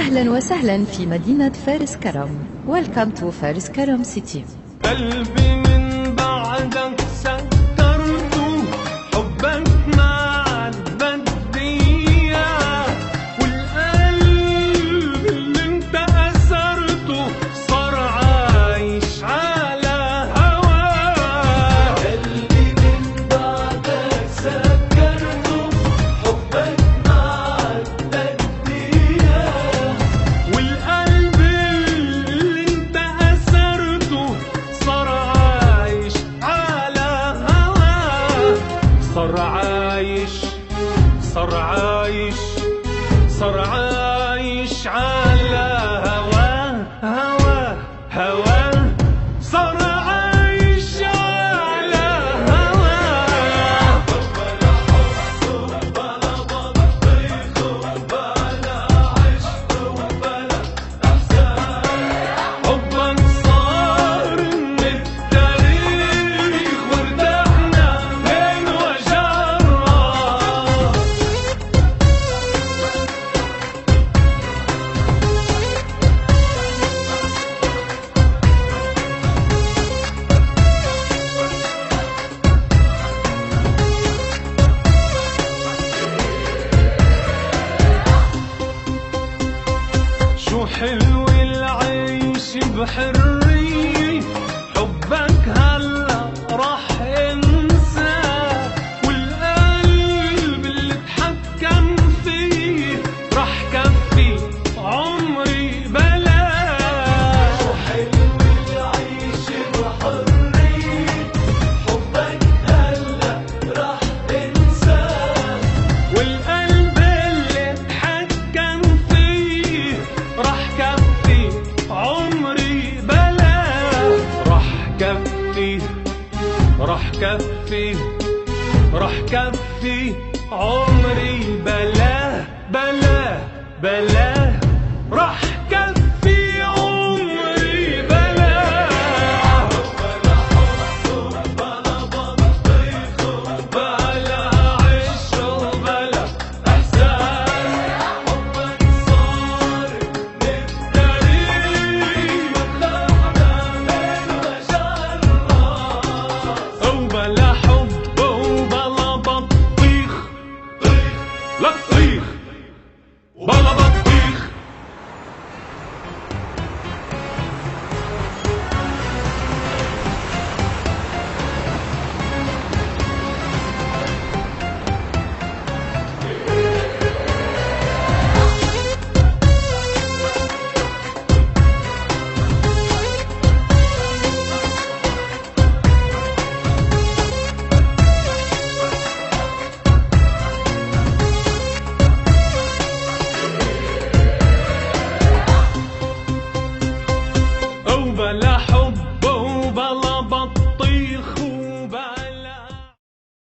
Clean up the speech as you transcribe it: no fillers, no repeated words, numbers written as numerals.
أهلا وسهلا في مدينة فارس كرم. Welcome to فارس كرم City. قلبي من بعدك سكرته، حبك مع البدية، والقلب اللي انت أسرته صار عايش على هواه. قلبي من بعدك سكرته، حبك مع البدية، والقلب اللي انت أسرته صار عايش على هواه. صار عايش صار عايش صار عايش على هواه هواه هواه. صار عايش على هواه. بلا حب وبلا بطيخ وبلا عشق وبلا إحسان، حبك صار من التاريخ وارتحنا من وجع الراس. شو حلو العيش بحرية، حبك هلا راح انساه، والقلب اللي اتحكم فيه راح كفي عمري بلاه. شو حلو العيش بحرية، حبك هلا راح انساه، والقلب اللي اتحكم فيه راح كفي عمري بلاه. راح كفي راح كفي راح كفي عمري بلاه بلاه بلاه. راح كفي عمري بلاه. بلا حب وبلا بطيخ وبلا عشق وبلا إحسان، حبك صار من التاريخ وارتحنا من وجع الراس. وبلا حب وبلا بطيخ لا تطيخ